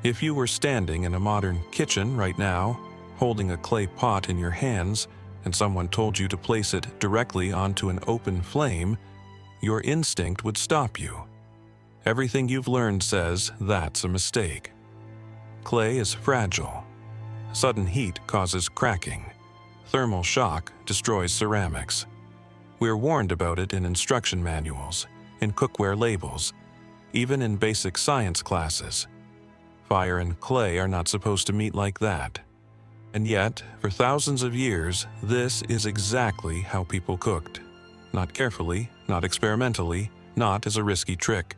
If you were standing in a modern kitchen right now, holding a clay pot in your hands, and someone told you to place it directly onto an open flame, your instinct would stop you. Everything you've learned says that's a mistake. Clay is fragile. Sudden heat causes cracking. Thermal shock destroys ceramics. We're warned about it in instruction manuals, in cookware labels, even in basic science classes. Fire and clay are not supposed to meet like that. And yet, for thousands of years, this is exactly how people cooked. Not carefully, not experimentally, not as a risky trick.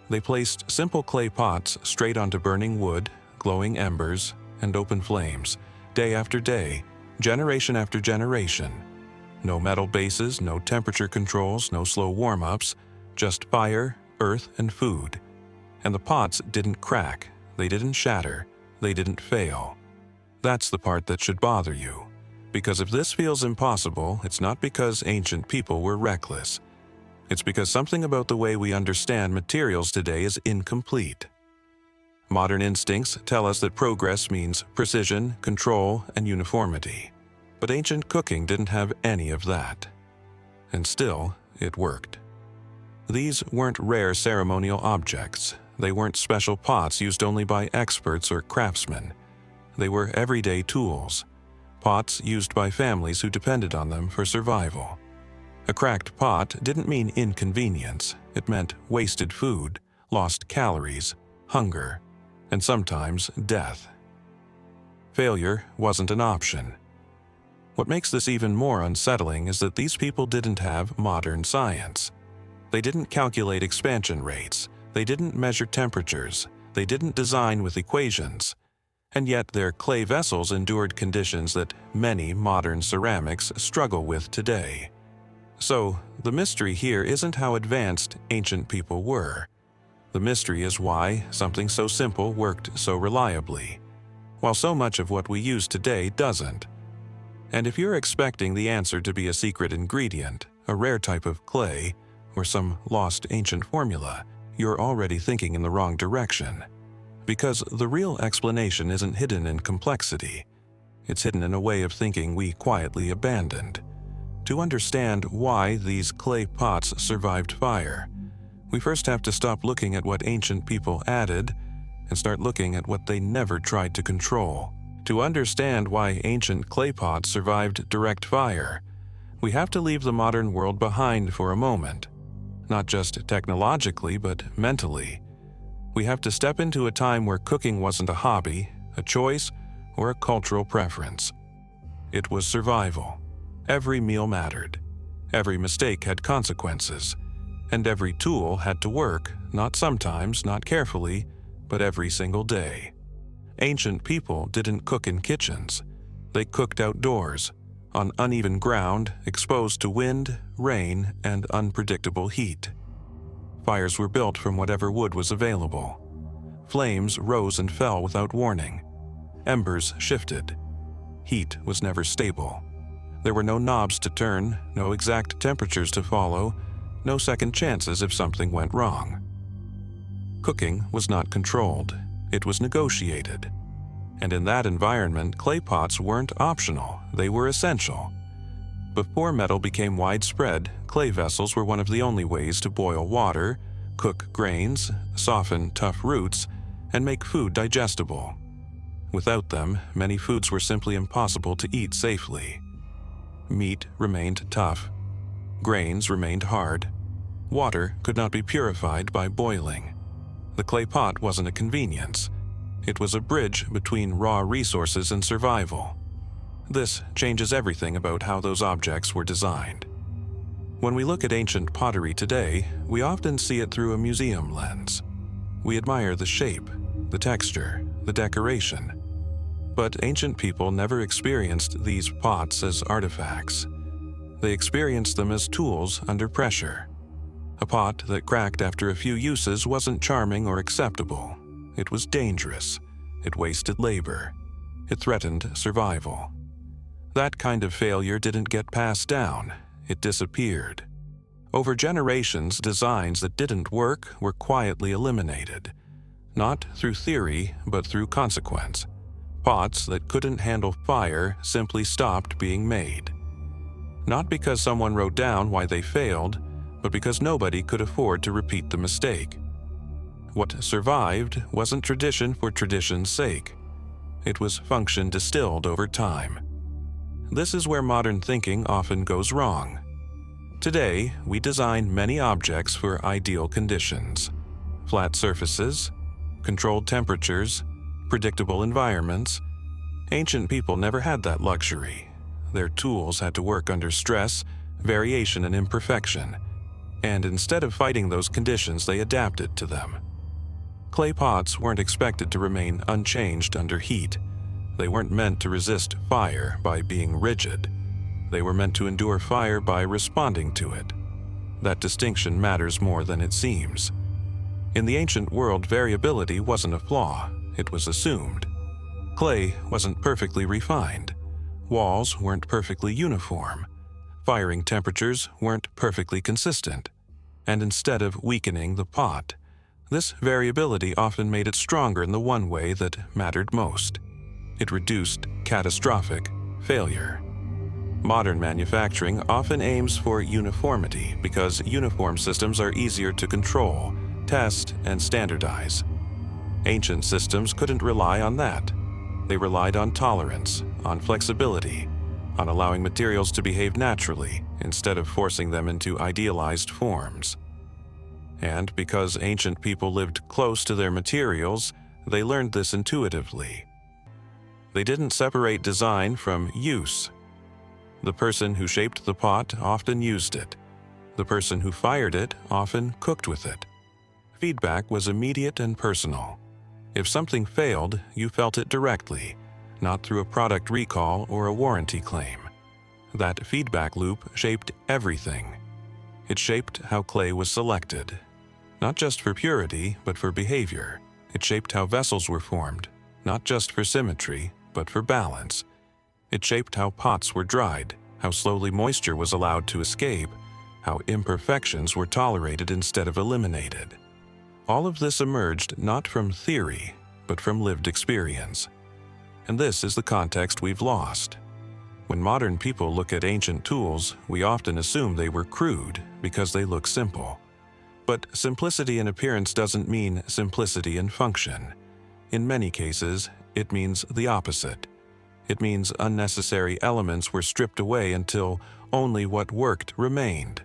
They placed simple clay pots straight onto burning wood, glowing embers, and open flames, day after day, generation after generation. No metal bases, no temperature controls, no slow warm-ups, just fire, earth, and food. And the pots didn't crack, they didn't shatter, they didn't fail. That's the part that should bother you. Because if this feels impossible, it's not because ancient people were reckless. It's because something about the way we understand materials today is incomplete. Modern instincts tell us that progress means precision, control, and uniformity. But ancient cooking didn't have any of that. And still, it worked. These weren't rare ceremonial objects. They weren't special pots used only by experts or craftsmen. They were everyday tools, pots used by families who depended on them for survival. A cracked pot didn't mean inconvenience. It meant wasted food, lost calories, hunger, and sometimes death. Failure wasn't an option. What makes this even more unsettling is that these people didn't have modern science. They didn't calculate expansion rates. They didn't measure temperatures. They didn't design with equations. And yet their clay vessels endured conditions that many modern ceramics struggle with today. So, the mystery here isn't how advanced ancient people were. The mystery is why something so simple worked so reliably, while so much of what we use today doesn't. And if you're expecting the answer to be a secret ingredient, a rare type of clay, or some lost ancient formula, you're already thinking in the wrong direction. Because the real explanation isn't hidden in complexity. It's hidden in a way of thinking we quietly abandoned. To understand why these clay pots survived fire, we first have to stop looking at what ancient people added and start looking at what they never tried to control. To understand why ancient clay pots survived direct fire, we have to leave the modern world behind for a moment. Not just technologically, but mentally. We have to step into a time where cooking wasn't a hobby, a choice, or a cultural preference. It was survival. Every meal mattered. Every mistake had consequences. And every tool had to work, not sometimes, not carefully, but every single day. Ancient people didn't cook in kitchens. They cooked outdoors, on uneven ground, exposed to wind, rain, and unpredictable heat. Fires were built from whatever wood was available. Flames rose and fell without warning. Embers shifted. Heat was never stable. There were no knobs to turn, no exact temperatures to follow, no second chances if something went wrong. Cooking was not controlled. It was negotiated. And in that environment, clay pots weren't optional, they were essential. Before metal became widespread, clay vessels were one of the only ways to boil water, cook grains, soften tough roots, and make food digestible. Without them, many foods were simply impossible to eat safely. Meat remained tough. Grains remained hard. Water could not be purified by boiling. The clay pot wasn't a convenience. It was a bridge between raw resources and survival. This changes everything about how those objects were designed. When we look at ancient pottery today, we often see it through a museum lens. We admire the shape, the texture, the decoration. But ancient people never experienced these pots as artifacts. They experienced them as tools under pressure. A pot that cracked after a few uses wasn't charming or acceptable. It was dangerous. It wasted labor. It threatened survival. That kind of failure didn't get passed down. It disappeared. Over generations, designs that didn't work were quietly eliminated. not through theory, but through consequence. Pots that couldn't handle fire simply stopped being made. Not because someone wrote down why they failed, but because nobody could afford to repeat the mistake. What survived wasn't tradition for tradition's sake. It was function distilled over time. This is where modern thinking often goes wrong. Today, we design many objects for ideal conditions: flat surfaces, controlled temperatures, predictable environments. Ancient people never had that luxury. Their tools had to work under stress, variation, and imperfection. And instead of fighting those conditions, they adapted to them. Clay pots weren't expected to remain unchanged under heat. They weren't meant to resist fire by being rigid. They were meant to endure fire by responding to it. That distinction matters more than it seems. In the ancient world, variability wasn't a flaw, it was assumed. Clay wasn't perfectly refined. Walls weren't perfectly uniform. Firing temperatures weren't perfectly consistent. And instead of weakening the pot, this variability often made it stronger in the one way that mattered most. It reduced catastrophic failure. Modern manufacturing often aims for uniformity because uniform systems are easier to control, test, and standardize. Ancient systems couldn't rely on that. They relied on tolerance, on flexibility, on allowing materials to behave naturally instead of forcing them into idealized forms. And because ancient people lived close to their materials, they learned this intuitively. They didn't separate design from use. The person who shaped the pot often used it. The person who fired it often cooked with it. Feedback was immediate and personal. If something failed, you felt it directly, not through a product recall or a warranty claim. That feedback loop shaped everything. It shaped how clay was selected, not just for purity, but for behavior. It shaped how vessels were formed, not just for symmetry, but for balance. It shaped how pots were dried, how slowly moisture was allowed to escape, how imperfections were tolerated instead of eliminated. All of this emerged not from theory, but from lived experience. And this is the context we've lost. When modern people look at ancient tools, we often assume they were crude because they look simple. But simplicity in appearance doesn't mean simplicity in function. In many cases, it means the opposite. It means unnecessary elements were stripped away until only what worked remained.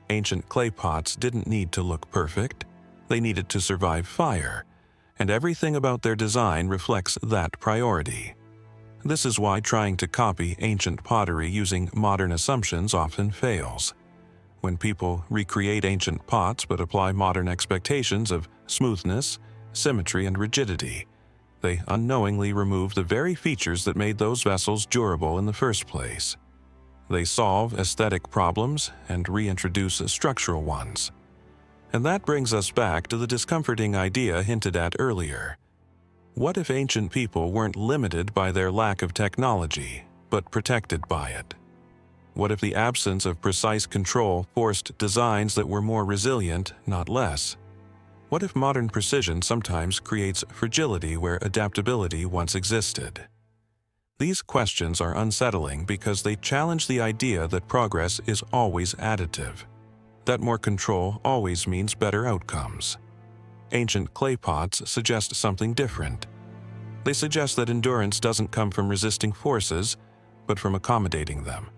Ancient clay pots didn't need to look perfect. They needed to survive fire, and everything about their design reflects that priority. This is why trying to copy ancient pottery using modern assumptions often fails. When people recreate ancient pots but apply modern expectations of smoothness, symmetry, and rigidity, they unknowingly remove the very features that made those vessels durable in the first place. They solve aesthetic problems and reintroduce structural ones. And that brings us back to the discomforting idea hinted at earlier. What if ancient people weren't limited by their lack of technology, but protected by it? What if the absence of precise control forced designs that were more resilient, not less? What if modern precision sometimes creates fragility where adaptability once existed? These questions are unsettling because they challenge the idea that progress is always additive, that more control always means better outcomes. Ancient clay pots suggest something different. They suggest that endurance doesn't come from resisting forces, but from accommodating them.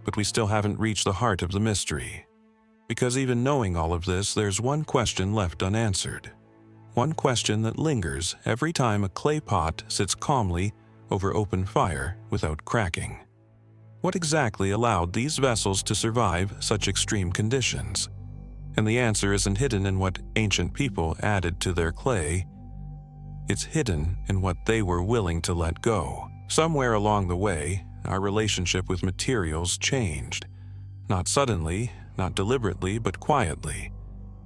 But we still haven't reached the heart of the mystery. Because even knowing all of this, there's one question left unanswered. One question that lingers every time a clay pot sits calmly over open fire without cracking. What exactly allowed these vessels to survive such extreme conditions? And the answer isn't hidden in what ancient people added to their clay. It's hidden in what they were willing to let go. Somewhere along the way, our relationship with materials changed. Not suddenly, not deliberately, but quietly.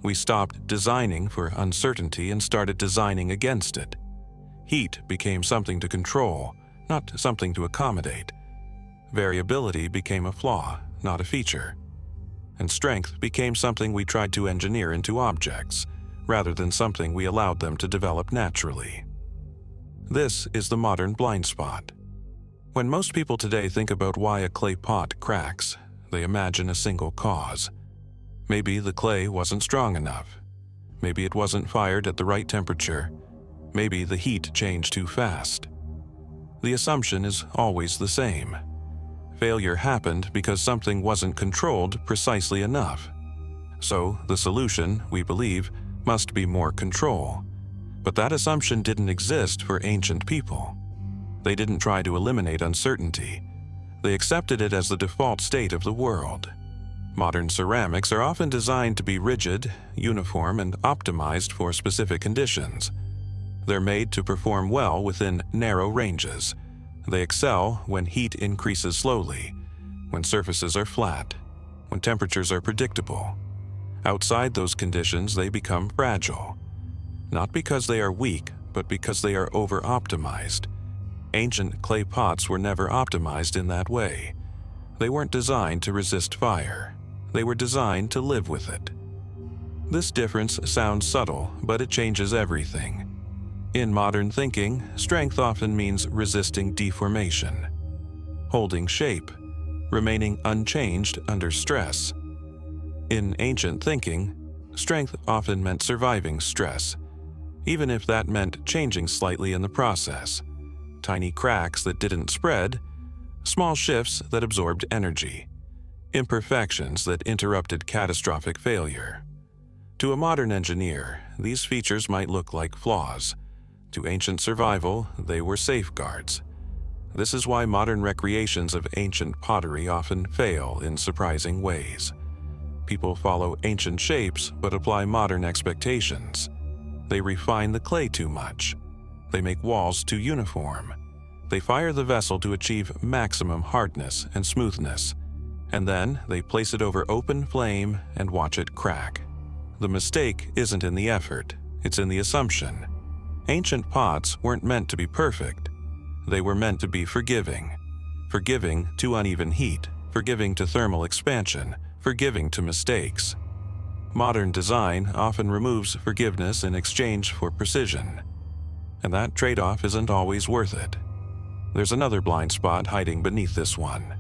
We stopped designing for uncertainty and started designing against it. Heat became something to control, not something to accommodate. Variability became a flaw, not a feature. And strength became something we tried to engineer into objects, rather than something we allowed them to develop naturally. This is the modern blind spot. When most people today think about why a clay pot cracks, they imagine a single cause. Maybe the clay wasn't strong enough. Maybe it wasn't fired at the right temperature. Maybe the heat changed too fast. The assumption is always the same. Failure happened because something wasn't controlled precisely enough. So the solution, we believe, must be more control. But that assumption didn't exist for ancient people. They didn't try to eliminate uncertainty. They accepted it as the default state of the world. Modern ceramics are often designed to be rigid, uniform, and optimized for specific conditions. They're made to perform well within narrow ranges. They excel when heat increases slowly, when surfaces are flat, when temperatures are predictable. Outside those conditions, they become fragile. Not because they are weak, but because they are over-optimized. Ancient clay pots were never optimized in that way. They weren't designed to resist fire. They were designed to live with it. This difference sounds subtle, but it changes everything. In modern thinking, strength often means resisting deformation, holding shape, remaining unchanged under stress. In ancient thinking, strength often meant surviving stress, even if that meant changing slightly in the process. Tiny cracks that didn't spread, small shifts that absorbed energy, imperfections that interrupted catastrophic failure. To a modern engineer, these features might look like flaws. To ancient survival, they were safeguards. This is why modern recreations of ancient pottery often fail in surprising ways. People follow ancient shapes but apply modern expectations. They refine the clay too much. They make walls too uniform. They fire the vessel to achieve maximum hardness and smoothness, and then they place it over open flame and watch it crack. The mistake isn't in the effort, it's in the assumption. Ancient pots weren't meant to be perfect. They were meant to be forgiving. Forgiving to uneven heat, forgiving to thermal expansion, forgiving to mistakes. Modern design often removes forgiveness in exchange for precision. And that trade-off isn't always worth it. There's another blind spot hiding beneath this one.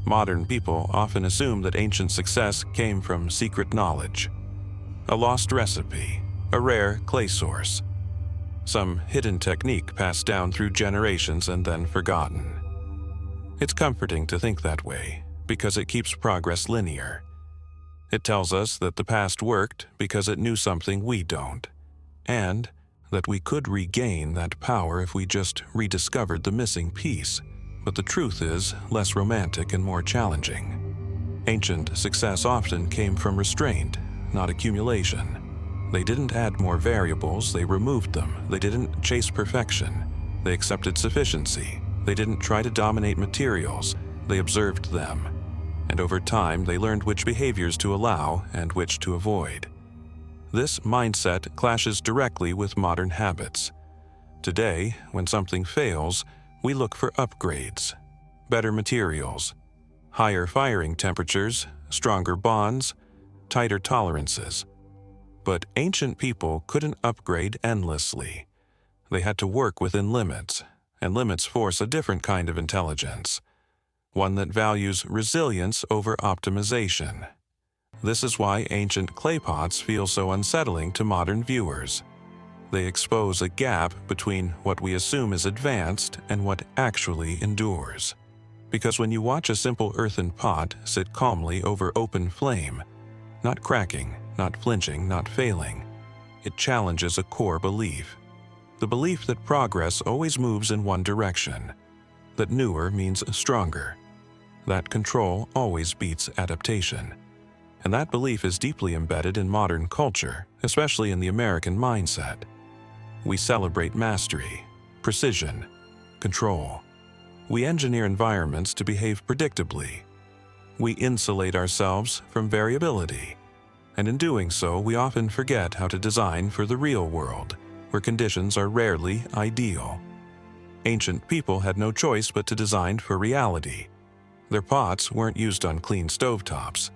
Modern people often assume that ancient success came from secret knowledge. A lost recipe, a rare clay source, some hidden technique passed down through generations and then forgotten. It's comforting to think that way, because it keeps progress linear. It tells us that the past worked because it knew something we don't, and that we could regain that power if we just rediscovered the missing piece. But the truth is less romantic and more challenging. Ancient success often came from restraint, not accumulation. They didn't add more variables, they removed them. They didn't chase perfection. They accepted sufficiency. They didn't try to dominate materials. They observed them. And over time, they learned which behaviors to allow and which to avoid. This mindset clashes directly with modern habits. Today, when something fails, we look for upgrades, better materials, higher firing temperatures, stronger bonds, tighter tolerances. But ancient people couldn't upgrade endlessly. They had to work within limits, and limits force a different kind of intelligence, one that values resilience over optimization. This is why ancient clay pots feel so unsettling to modern viewers. They expose a gap between what we assume is advanced and what actually endures. Because when you watch a simple earthen pot sit calmly over open flame, not cracking, not flinching, not failing, it challenges a core belief. The belief that progress always moves in one direction, that newer means stronger, that control always beats adaptation. And that belief is deeply embedded in modern culture, especially in the American mindset. We celebrate mastery, precision, control. We engineer environments to behave predictably. We insulate ourselves from variability. And in doing so, we often forget how to design for the real world, where conditions are rarely ideal. Ancient people had no choice but to design for reality. Their pots weren't used on clean stovetops.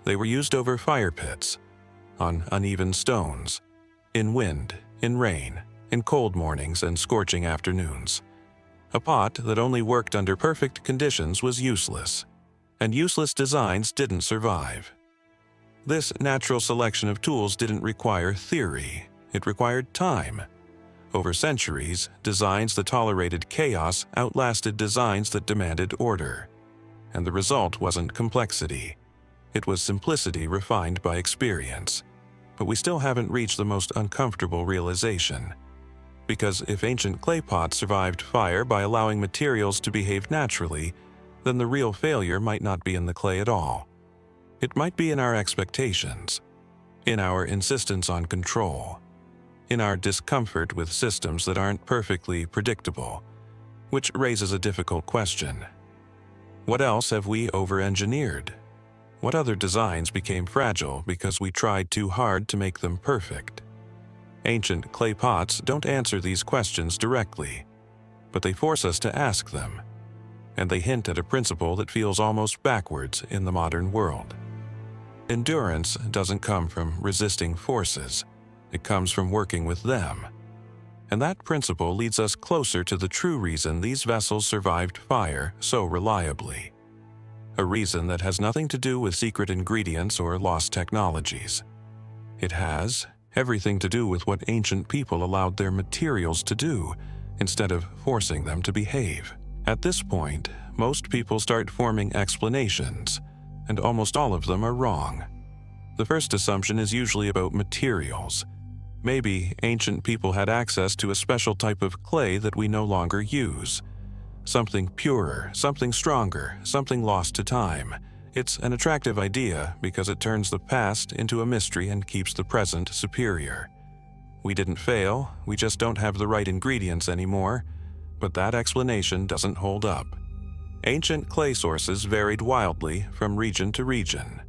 They were used over fire pits, on uneven stones, in wind, in rain, in cold mornings and scorching afternoons. A pot that only worked under perfect conditions was useless, and useless designs didn't survive. This natural selection of tools didn't require theory, it required time. Over centuries, designs that tolerated chaos outlasted designs that demanded order. And the result wasn't complexity. It was simplicity refined by experience. But we still haven't reached the most uncomfortable realization. Because if ancient clay pots survived fire by allowing materials to behave naturally, then the real failure might not be in the clay at all. It might be in our expectations, in our insistence on control, in our discomfort with systems that aren't perfectly predictable, which raises a difficult question. What else have we over-engineered? What other designs became fragile because we tried too hard to make them perfect? Ancient clay pots don't answer these questions directly, but they force us to ask them, and they hint at a principle that feels almost backwards in the modern world. Endurance doesn't come from resisting forces, it comes from working with them. And that principle leads us closer to the true reason these vessels survived fire so reliably. A reason that has nothing to do with secret ingredients or lost technologies. It has everything to do with what ancient people allowed their materials to do, instead of forcing them to behave. At this point, most people start forming explanations, and almost all of them are wrong. The first assumption is usually about materials. Maybe ancient people had access to a special type of clay that we no longer use. Something purer, something stronger, something lost to time. It's an attractive idea because it turns the past into a mystery and keeps the present superior. We didn't fail, we just don't have the right ingredients anymore, but that explanation doesn't hold up. Ancient clay sources varied wildly from region to region.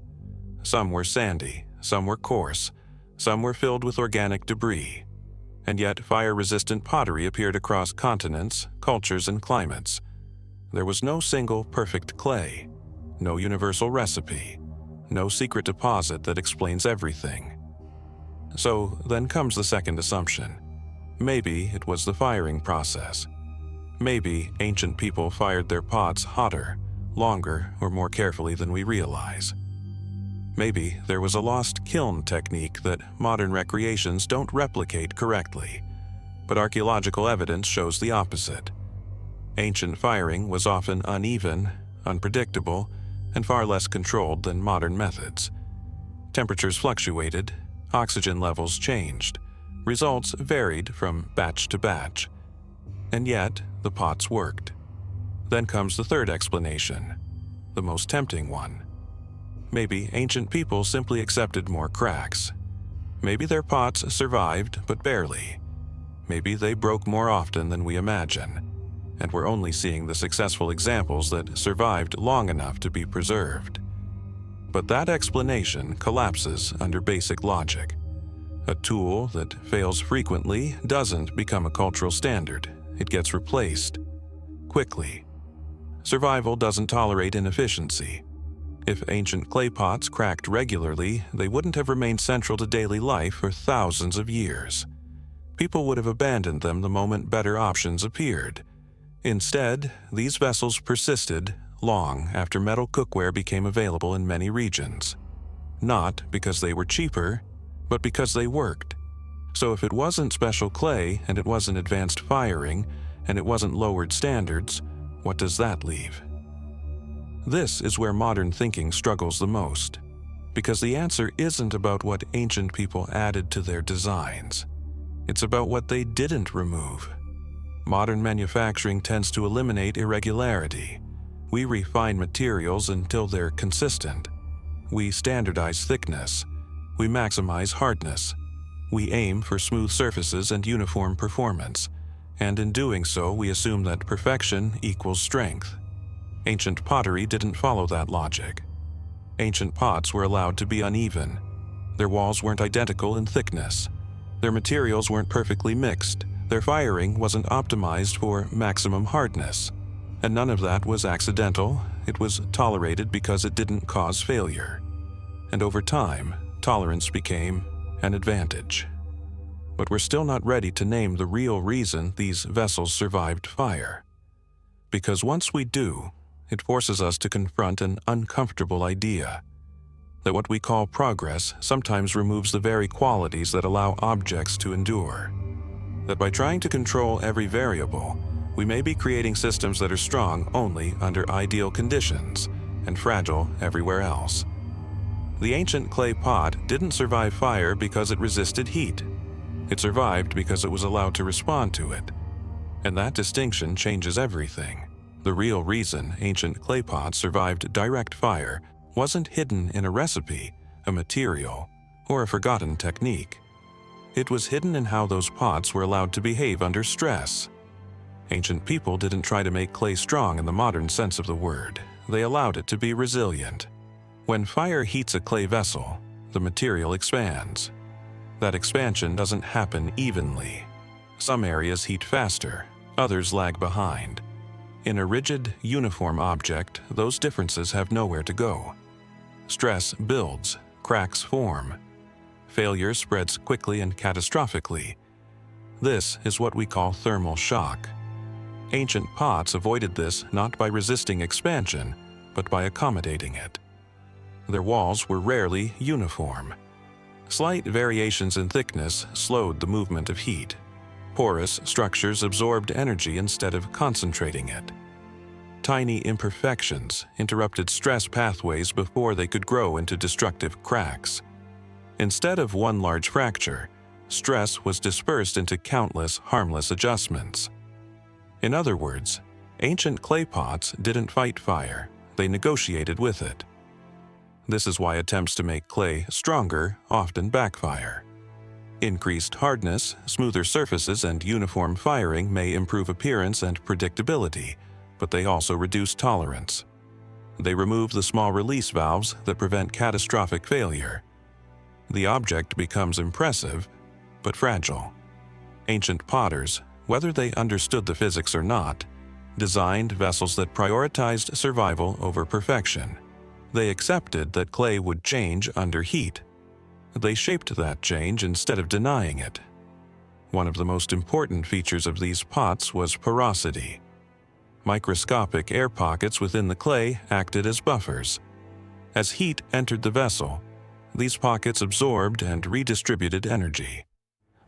Some were sandy, some were coarse, some were filled with organic debris. And yet fire-resistant pottery appeared across continents, cultures, and climates. There was no single perfect clay, no universal recipe, no secret deposit that explains everything. So then comes the second assumption. Maybe it was the firing process. Maybe ancient people fired their pots hotter, longer, or more carefully than we realize. Maybe there was a lost kiln technique that modern recreations don't replicate correctly, but archaeological evidence shows the opposite. Ancient firing was often uneven, unpredictable, and far less controlled than modern methods. Temperatures fluctuated, oxygen levels changed, results varied from batch to batch. And yet, the pots worked. Then comes the third explanation, the most tempting one. Maybe ancient people simply accepted more cracks. Maybe their pots survived, but barely. Maybe they broke more often than we imagine, and we're only seeing the successful examples that survived long enough to be preserved. But that explanation collapses under basic logic. A tool that fails frequently doesn't become a cultural standard. It gets replaced quickly. Survival doesn't tolerate inefficiency. If ancient clay pots cracked regularly, they wouldn't have remained central to daily life for thousands of years. People would have abandoned them the moment better options appeared. Instead, these vessels persisted long after metal cookware became available in many regions. Not because they were cheaper, but because they worked. So if it wasn't special clay, and it wasn't advanced firing, and it wasn't lowered standards, what does that leave? This is where modern thinking struggles the most, because the answer isn't about what ancient people added to their designs. It's about what they didn't remove. Modern manufacturing tends to eliminate irregularity. We refine materials until they're consistent. We standardize thickness. We maximize hardness. We aim for smooth surfaces and uniform performance, and in doing so, we assume that perfection equals strength. Ancient pottery didn't follow that logic. Ancient pots were allowed to be uneven. Their walls weren't identical in thickness. Their materials weren't perfectly mixed. Their firing wasn't optimized for maximum hardness. And none of that was accidental. It was tolerated because it didn't cause failure. And over time, tolerance became an advantage. But we're still not ready to name the real reason these vessels survived fire. Because once we do, it forces us to confront an uncomfortable idea: that what we call progress sometimes removes the very qualities that allow objects to endure. That by trying to control every variable, we may be creating systems that are strong only under ideal conditions and fragile everywhere else. The ancient clay pot didn't survive fire because it resisted heat. It survived because it was allowed to respond to it. And that distinction changes everything. The real reason ancient clay pots survived direct fire wasn't hidden in a recipe, a material, or a forgotten technique. It was hidden in how those pots were allowed to behave under stress. Ancient people didn't try to make clay strong in the modern sense of the word. They allowed it to be resilient. When fire heats a clay vessel, the material expands. That expansion doesn't happen evenly. Some areas heat faster, others lag behind. In a rigid, uniform object, those differences have nowhere to go. Stress builds, cracks form. Failure spreads quickly and catastrophically. This is what we call thermal shock. Ancient pots avoided this not by resisting expansion, but by accommodating it. Their walls were rarely uniform. Slight variations in thickness slowed the movement of heat. Porous structures absorbed energy instead of concentrating it. Tiny imperfections interrupted stress pathways before they could grow into destructive cracks. Instead of one large fracture, stress was dispersed into countless harmless adjustments. In other words, ancient clay pots didn't fight fire, they negotiated with it. This is why attempts to make clay stronger often backfire. Increased hardness, smoother surfaces, and uniform firing may improve appearance and predictability, but they also reduce tolerance. They remove the small release valves that prevent catastrophic failure. The object becomes impressive, but fragile. Ancient potters, whether they understood the physics or not, designed vessels that prioritized survival over perfection. They accepted that clay would change under heat. They shaped that change instead of denying it. One of the most important features of these pots was porosity. Microscopic air pockets within the clay acted as buffers. As heat entered the vessel, these pockets absorbed and redistributed energy.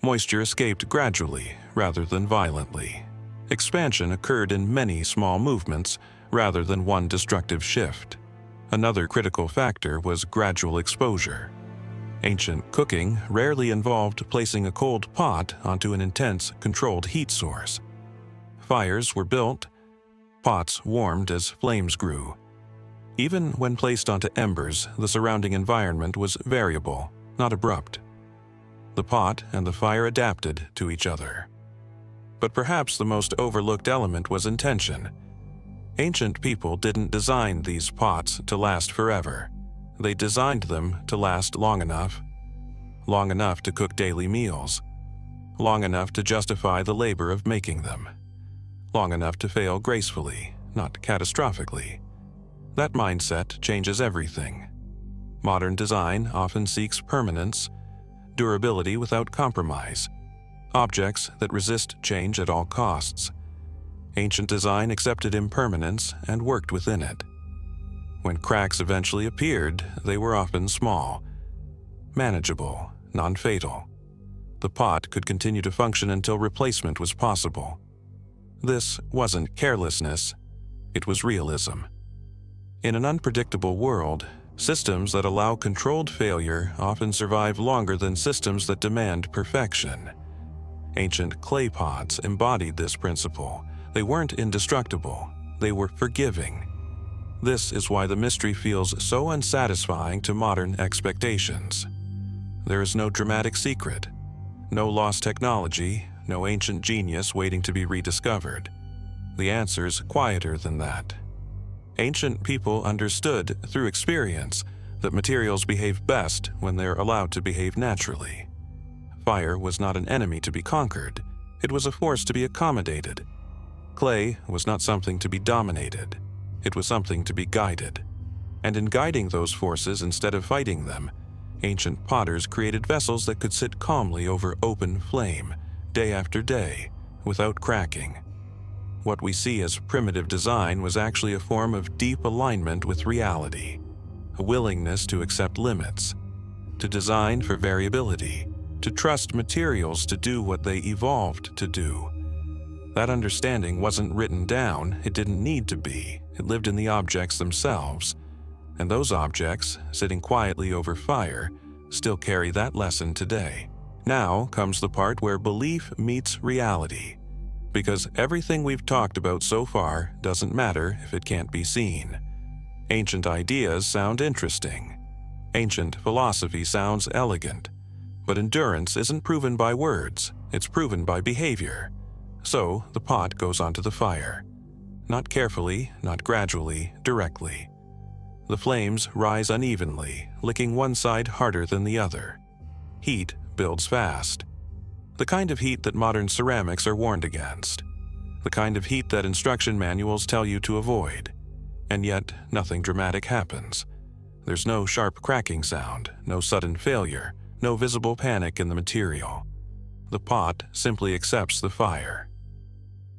Moisture escaped gradually rather than violently. Expansion occurred in many small movements rather than one destructive shift. Another critical factor was gradual exposure. Ancient cooking rarely involved placing a cold pot onto an intense, controlled heat source. Fires were built, pots warmed as flames grew. Even when placed onto embers, the surrounding environment was variable, not abrupt. The pot and the fire adapted to each other. But perhaps the most overlooked element was intention. Ancient people didn't design these pots to last forever. They designed them to last long enough to cook daily meals, long enough to justify the labor of making them, long enough to fail gracefully, not catastrophically. That mindset changes everything. Modern design often seeks permanence, durability without compromise, objects that resist change at all costs. Ancient design accepted impermanence and worked within it. When cracks eventually appeared, they were often small, manageable, non-fatal. The pot could continue to function until replacement was possible. This wasn't carelessness, it was realism. In an unpredictable world, systems that allow controlled failure often survive longer than systems that demand perfection. Ancient clay pots embodied this principle. They weren't indestructible, they were forgiving. This is why the mystery feels so unsatisfying to modern expectations. There is no dramatic secret, no lost technology, no ancient genius waiting to be rediscovered. The answer's quieter than that. Ancient people understood through experience that materials behave best when they're allowed to behave naturally. Fire was not an enemy to be conquered, it was a force to be accommodated. Clay was not something to be dominated, it was something to be guided. And in guiding those forces instead of fighting them, Ancient potters created vessels that could sit calmly over open flame, day after day, without cracking. What we see as primitive design was actually a form of deep alignment with reality, a willingness to accept limits, to design for variability, to trust materials to do what they evolved to do. That understanding wasn't written down, it didn't need to be. It lived in the objects themselves. And those objects, sitting quietly over fire, still carry that lesson today. Now comes the part where belief meets reality. Because everything we've talked about so far doesn't matter if it can't be seen. Ancient ideas sound interesting. Ancient philosophy sounds elegant. But endurance isn't proven by words, it's proven by behavior. So the pot goes onto the fire. Not carefully, not gradually, directly. The flames rise unevenly, licking one side harder than the other. Heat builds fast. The kind of heat that modern ceramics are warned against. The kind of heat that instruction manuals tell you to avoid. And yet, nothing dramatic happens. There's no sharp cracking sound, no sudden failure, no visible panic in the material. The pot simply accepts the fire.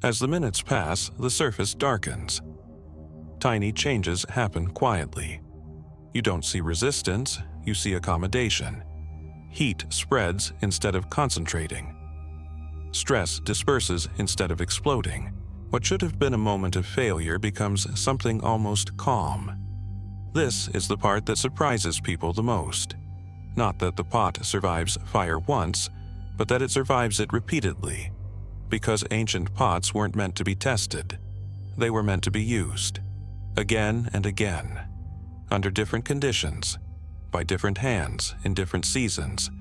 As the minutes pass, the surface darkens. Tiny changes happen quietly. You don't see resistance, you see accommodation. Heat spreads instead of concentrating. Stress disperses instead of exploding. What should have been a moment of failure becomes something almost calm. This is the part that surprises people the most. Not that the pot survives fire once, but that it survives it repeatedly. Because ancient pots weren't meant to be tested. They were meant to be used. Again and again. Under different conditions. By different hands, in different seasons.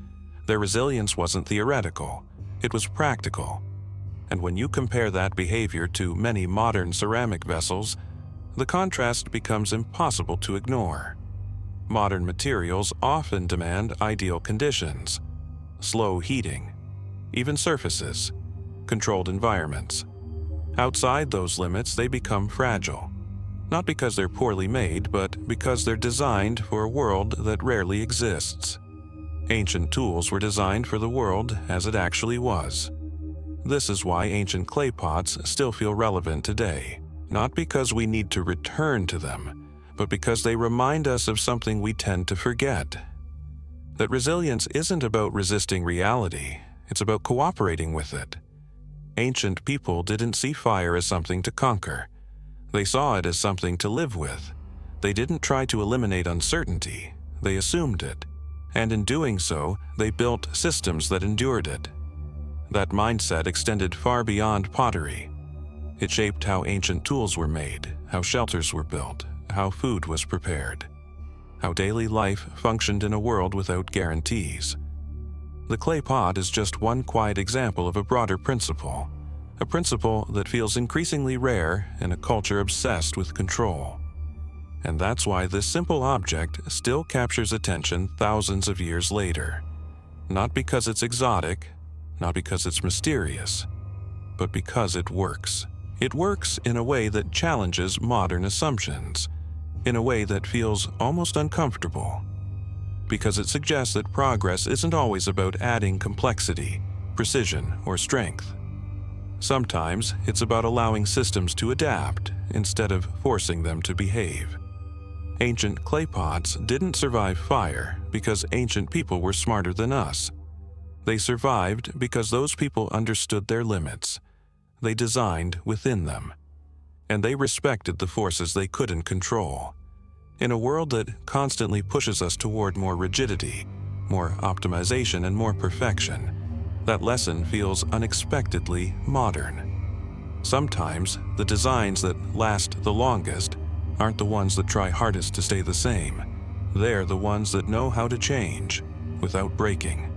Their resilience wasn't theoretical. It was practical. And when you compare that behavior to many modern ceramic vessels, the contrast becomes impossible to ignore. Modern materials often demand ideal conditions. Slow heating. Even surfaces. Controlled environments. Outside those limits, they become fragile. Not because they're poorly made, but because they're designed for a world that rarely exists. Ancient tools were designed for the world as it actually was. This is why ancient clay pots still feel relevant today. Not because we need to return to them, but because they remind us of something we tend to forget. That resilience isn't about resisting reality, it's about cooperating with it. Ancient people didn't see fire as something to conquer. They saw it as something to live with. They didn't try to eliminate uncertainty, they assumed it. And in doing so, they built systems that endured it. That mindset extended far beyond pottery. It shaped how ancient tools were made, how shelters were built, how food was prepared, how daily life functioned in a world without guarantees. The clay pot is just one quiet example of a broader principle, a principle that feels increasingly rare in a culture obsessed with control. And that's why this simple object still captures attention thousands of years later. Not because it's exotic, not because it's mysterious, but because it works. It works in a way that challenges modern assumptions, in a way that feels almost uncomfortable. Because it suggests that progress isn't always about adding complexity, precision, or strength. Sometimes it's about allowing systems to adapt instead of forcing them to behave. Ancient clay pots didn't survive fire because ancient people were smarter than us. They survived because those people understood their limits. They designed within them. And they respected the forces they couldn't control. In a world that constantly pushes us toward more rigidity, more optimization, and more perfection, that lesson feels unexpectedly modern. Sometimes, the designs that last the longest aren't the ones that try hardest to stay the same. They're the ones that know how to change without breaking.